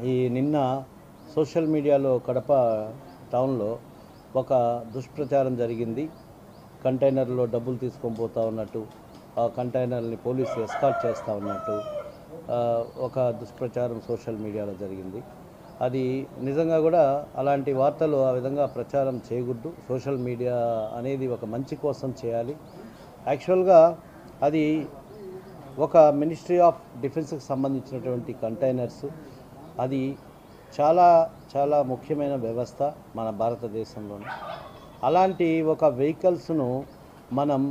ఈ నిన్న సోషల్ మీడియాలో కడప టౌన్లో ఒక దుష్ప్రచారం జరిగింది. కంటైనర్లో డబ్బులు తీసుకొని పోతా ఉన్నట్టు, ఆ కంటైనర్ని పోలీసు ఎస్కార్ట్ చేస్తూ ఉన్నట్టు ఒక దుష్ప్రచారం సోషల్ మీడియాలో జరిగింది. అది నిజంగా కూడా అలాంటి వార్తలు ఆ విధంగా ప్రచారం చేయకూడదు. సోషల్ మీడియా అనేది ఒక మంచి కోసం చేయాలి. యాక్చువల్గా అది ఒక మినిస్ట్రీ ఆఫ్ డిఫెన్స్కి సంబంధించినటువంటి కంటైనర్స్. అది చాలా చాలా ముఖ్యమైన వ్యవస్థ మన భారతదేశంలోనే. అలాంటి ఒక వెహికల్స్ను మనం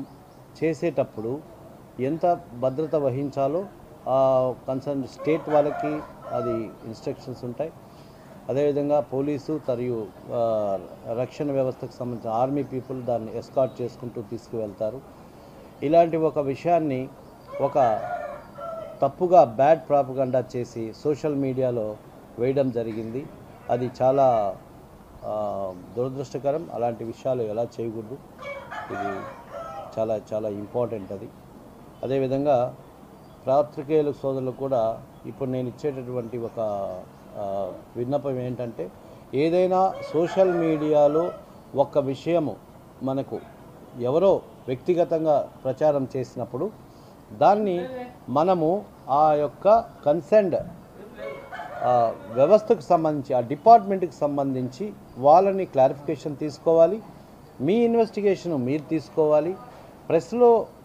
చేసేటప్పుడు ఎంత భద్రత వహించాలో కన్సర్న్ స్టేట్ వాళ్ళకి అది ఇన్స్ట్రక్షన్స్ ఉంటాయి. అదేవిధంగా పోలీసు మరియు రక్షణ వ్యవస్థకు సంబంధించిన ఆర్మీ పీపుల్ దాన్ని ఎస్కార్ట్ చేసుకుంటూ తీసుకువెళ్తారు. ఇలాంటి ఒక విషయాన్ని ఒక తప్పుగా బ్యాడ్ ప్రాపగండా చేసి సోషల్ మీడియాలో వేయడం జరిగింది. అది చాలా దురదృష్టకరం. అలాంటి విషయాలు ఎలా చేయకూడదు. ఇది చాలా చాలా ఇంపార్టెంట్. అది అదేవిధంగా పాత్రికేయుల సోదరులు కూడా ఇప్పుడు నేను ఇచ్చేటటువంటి ఒక విన్నపం ఏంటంటే, ఏదైనా సోషల్ మీడియాలో ఒక విషయము మనకు ఎవరో వ్యక్తిగతంగా ప్రచారం చేసినప్పుడు దాన్ని మనము ఆ యొక్క కన్సర్న్డ్ వ్యవస్థకు సంబంధించి, ఆ డిపార్ట్మెంట్కి సంబంధించి వాళ్ళని క్లారిఫికేషన్ తీసుకోవాలి. మీ ఇన్వెస్టిగేషన్ మీరు తీసుకోవాలి.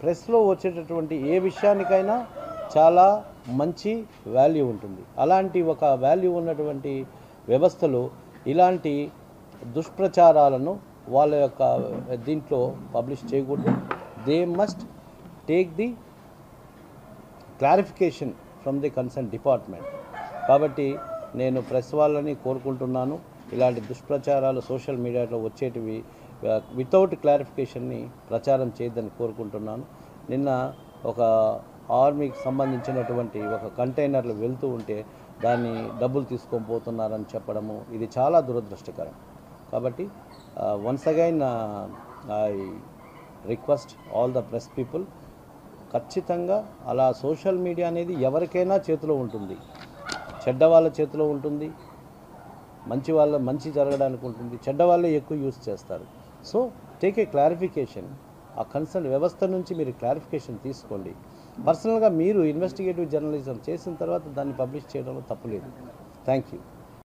ప్రెస్లో వచ్చేటటువంటి ఏ విషయానికైనా చాలా మంచి వాల్యూ ఉంటుంది. అలాంటి ఒక వాల్యూ ఉన్నటువంటి వ్యవస్థలో ఇలాంటి దుష్ప్రచారాలను వాళ్ళ యొక్క దీంట్లో పబ్లిష్ చేయకూడదు. They must take the clarification from the concern department. కాబట్టి నేను ప్రెస్ వాళ్ళని కోరుకుంటున్నాను, ఇలాంటి దుష్ప్రచారాలు సోషల్ మీడియాలో వచ్చేటివి వితౌట్ క్లారిఫికేషన్ని ప్రచారం చేయొద్దని కోరుకుంటున్నాను. నిన్న ఒక ఆర్మీకి సంబంధించినటువంటి ఒక కంటైనర్లు వెళ్తూ ఉంటే దాన్ని డబ్బులు తీసుకొని పోతున్నారని చెప్పడము ఇది చాలా దురదృష్టకరం. కాబట్టి once again I request all the press people, ఖచ్చితంగా అలా సోషల్ మీడియా అనేది ఎవరికైనా చేతిలో ఉంటుంది. చెడ్డ వాళ్ళ చేతిలో ఉంటుంది, మంచి జరగడానికి ఉంటుంది. చెడ్డ వాళ్ళే ఎక్కువ యూజ్ చేస్తారు. So take a clarification. ఆ కన్సర్న్ వ్యవస్థ నుంచి మీరు క్లారిఫికేషన్ తీసుకోండి. పర్సనల్గా మీరు ఇన్వెస్టిగేటివ్ జర్నలిజం చేసిన తర్వాత దాన్ని పబ్లిష్ చేయడంలో తప్పులేదు. Thank you.